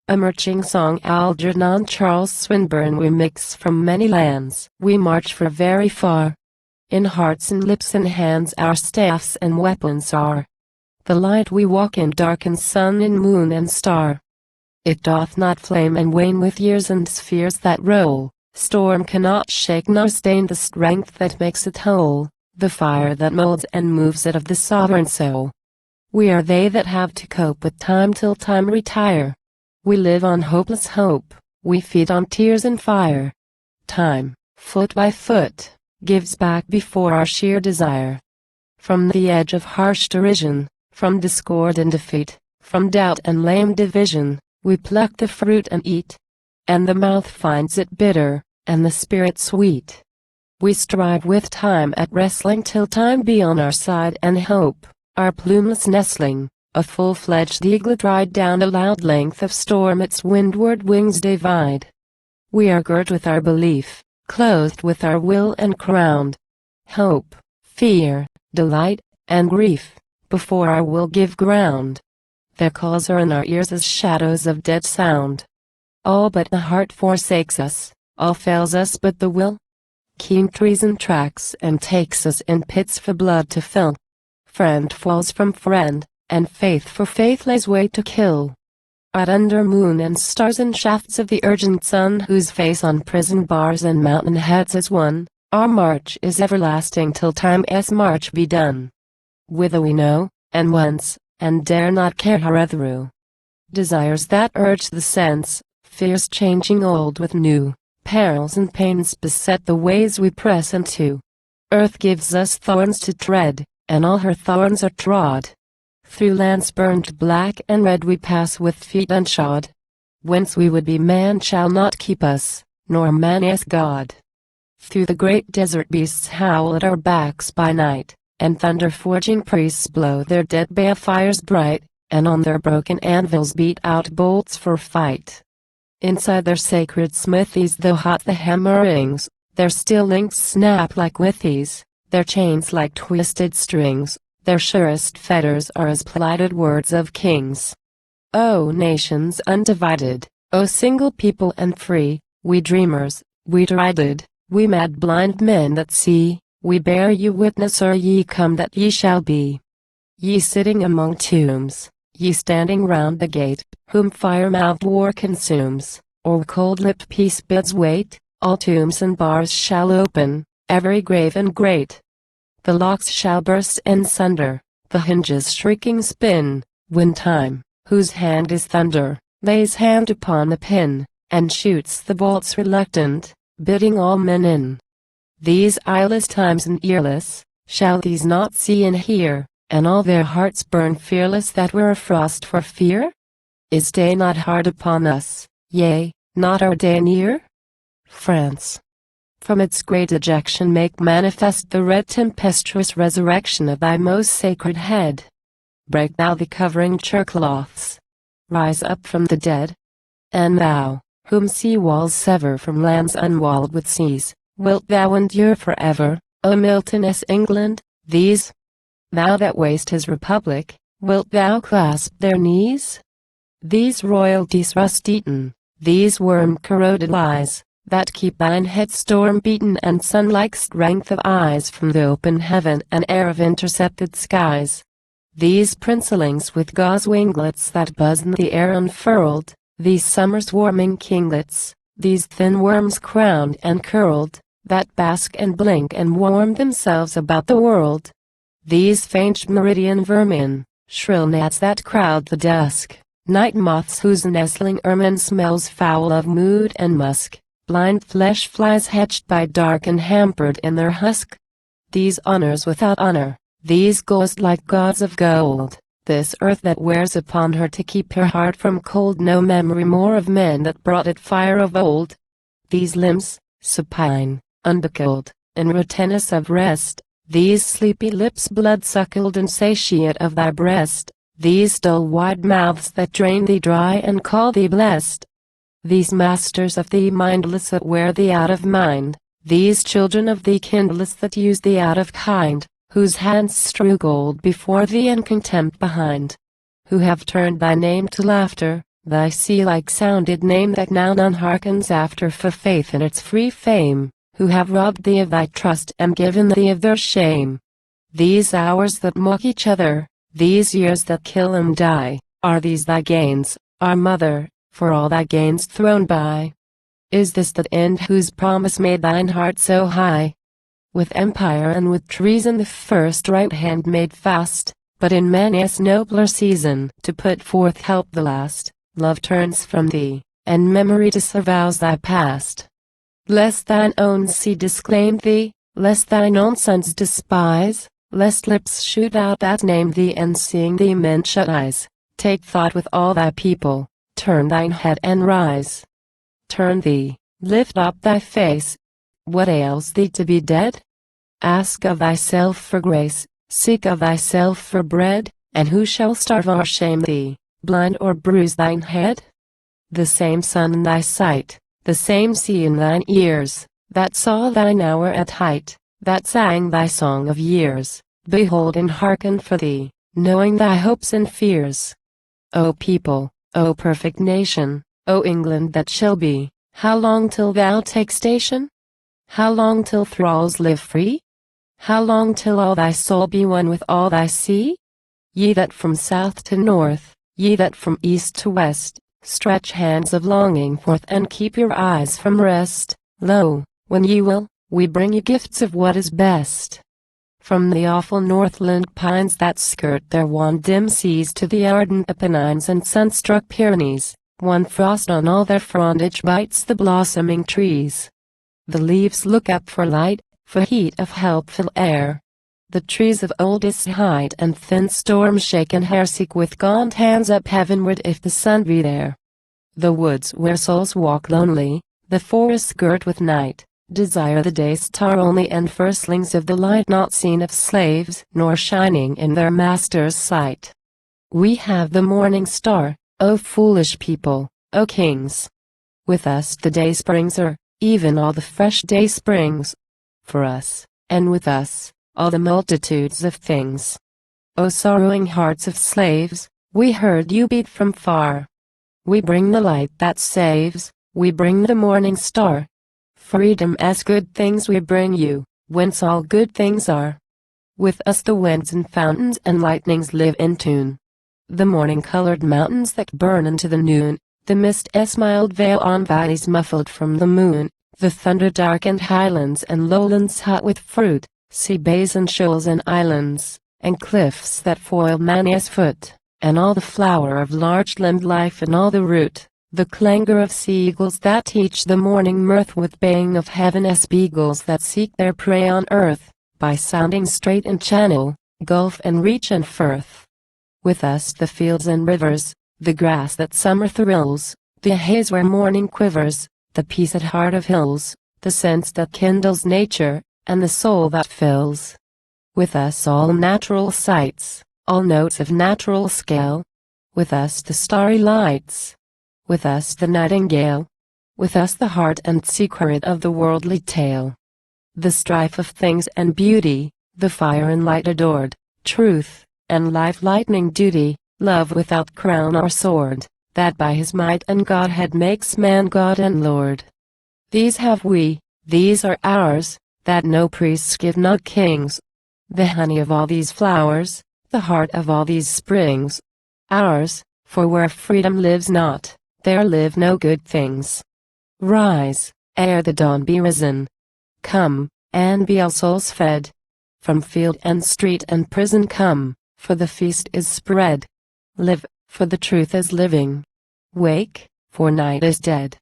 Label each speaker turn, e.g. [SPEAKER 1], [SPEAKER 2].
[SPEAKER 1] A marching song Algernon Charles Swinburne we mix from many lands. We march for very far. In hearts and lips and hands our staffs and weapons are. The light we walk in darkens sun and moon and star. It doth not flame and wane with years and spheres that roll. Storm cannot shake nor stain the strength that makes it whole, the fire that molds and moves it of the sovereign soul. We are they that have to cope with time till time retire. We live on hopeless hope, we feed on tears and fire. Time, foot by foot, gives back before our sheer desire. From the edge of harsh derision, from discord and defeat, from doubt and lame division, we pluck the fruit and eat. And the mouth finds it bitter, and the spirit sweet. We strive with time at wrestling till time be on our side and hope, our plumeless nestling, a full-fledged eaglet ride down a loud length of storm its windward wings divide. We are girt with our belief, clothed with our will and crowned. Hope, fear, delight, and grief, before our will give ground. Their calls are in our ears as shadows of dead sound. All but the heart forsakes us, all fails us but the will. Keen treason tracks and takes us in pits for blood to fill. Friend falls from friend, and faith for faith lays wait to kill. Out under moon and stars and shafts of the urgent sun whose face on prison bars and mountain heads is one, our march is everlasting till time's march be done. Whither we know, and once, and dare not care however. Desires that urge the sense, fears changing old with new, perils and pains beset the ways we press into. Earth gives us thorns to tread, and all her thorns are trod. Through lands burned black and red we pass with feet unshod. Whence we would be man shall not keep us, nor man is God. Through the great desert beasts howl at our backs by night, and thunder-forging priests blow their dead balefires bright, and on their broken anvils beat out bolts for fight. Inside their sacred smithies though hot the hammer rings, their steel links snap like withies, their chains like twisted strings, their surest fetters are as plighted words of kings. O nations undivided, O single people and free, we dreamers, we derided, we mad blind men that see, we bear you witness ere ye come that ye shall be. Ye sitting among tombs, ye standing round the gate, whom fire-mouthed war consumes, or cold-lipped peace bids wait, all tombs and bars shall open, every grave and grate. The locks shall burst and sunder, the hinges shrieking spin, when time, whose hand is thunder, lays hand upon the pin, and shoots the bolts reluctant, bidding all men in. These eyeless times and earless, shall these not see and hear, and all their hearts burn fearless that were afrost for fear? Is day not hard upon us, yea, not our day near? France, from its great ejection make manifest the red tempestuous resurrection of thy most sacred head. Break thou the covering churcloths. Rise up from the dead. And thou, whom sea walls sever from lands unwalled with seas, wilt thou endure forever, O Milton's England, these? Thou that waste his republic, wilt thou clasp their knees? These royalties rust-eaten, these worm-corroded lies, that keep thine head storm-beaten and sun-like strength of eyes from the open heaven and air of intercepted skies. These princelings with gauze winglets that buzz in the air unfurled, these summer's warming kinglets, these thin worms crowned and curled, that bask and blink and warm themselves about the world. These faint meridian vermin, shrill gnats that crowd the dusk, night moths whose nestling ermine smells foul of mood and musk, blind flesh flies hatched by dark and hampered in their husk. These honors without honor, these ghost-like gods of gold, this earth that wears upon her to keep her heart from cold no memory more of men that brought it fire of old. These limbs, supine, unbuckled, and retenous of rest, these sleepy lips blood-suckled and satiate of thy breast, these dull wide mouths that drain thee dry and call thee blessed. These masters of thee mindless that wear thee out of mind, these children of thee kindless that use thee out of kind, whose hands strew gold before thee and contempt behind, who have turned thy name to laughter, thy sea-like sounded name that now none hearkens after for faith in its free fame, who have robbed thee of thy trust and given thee of their shame. These hours that mock each other, these years that kill and die, are these thy gains, our mother, for all thy gains thrown by? Is this the end whose promise made thine heart so high? With empire and with treason the first right hand made fast, but in many a nobler season to put forth help the last, love turns from thee, and memory disavows thy past. Lest thine own seed disclaim thee, lest thine own sons despise, lest lips shoot out that name thee and seeing thee men shut eyes, take thought with all thy people, turn thine head and rise. Turn thee, lift up thy face. What ails thee to be dead? Ask of thyself for grace, seek of thyself for bread, and who shall starve or shame thee, blind or bruise thine head? The same sun in thy sight, the same sea in thine ears, that saw thine hour at height, that sang thy song of years, behold and hearken for thee, knowing thy hopes and fears. O people, O perfect nation, O England that shall be, how long till thou take station? How long till thralls live free? How long till all thy soul be one with all thy sea? Ye that from south to north, ye that from east to west, stretch hands of longing forth and keep your eyes from rest, lo, when ye will, we bring you gifts of what is best. From the awful northland pines that skirt their wan dim seas to the ardent Apennines and sun-struck Pyrenees, one frost on all their frondage bites the blossoming trees. The leaves look up for light, for heat of helpful air. The trees of oldest height and thin storm-shaken hair seek with gaunt hands up heavenward if the sun be there. The woods where souls walk lonely, the forests girt with night, desire the day star only and firstlings of the light not seen of slaves nor shining in their master's sight. We have the morning star, O foolish people, O kings. With us the day springs even all the fresh day springs. For us, and with us, all the multitudes of things. O sorrowing hearts of slaves, we heard you beat from far. We bring the light that saves, we bring the morning star. Freedom as good things we bring you, whence all good things are. With us the winds and fountains and lightnings live in tune. The morning-colored mountains that burn into the noon, the mist-s mild veil on valleys muffled from the moon, the thunder-darkened highlands and lowlands hot with fruit, sea bays and shoals and islands, and cliffs that foil many's foot, and all the flower of large-limbed life and all the root, the clangor of sea-eagles that teach the morning mirth with baying of heaven's beagles that seek their prey on earth, by sounding strait and channel, gulf and reach and firth. With us the fields and rivers, the grass that summer thrills, the haze where morning quivers, the peace at heart of hills, the sense that kindles nature, and the soul that fills. With us all natural sights, all notes of natural scale. With us the starry lights. With us the nightingale. With us the heart and secret of the worldly tale. The strife of things and beauty, the fire and light adored, truth, and life lightning duty, love without crown or sword, that by his might and Godhead makes man God and Lord. These have we, these are ours, that no priests give not kings. The honey of all these flowers, the heart of all these springs. Ours, for where freedom lives not, there live no good things. Rise, ere the dawn be risen. Come, and be all souls fed. From field and street and prison come, for the feast is spread. Live, for the truth is living. Wake, for night is dead.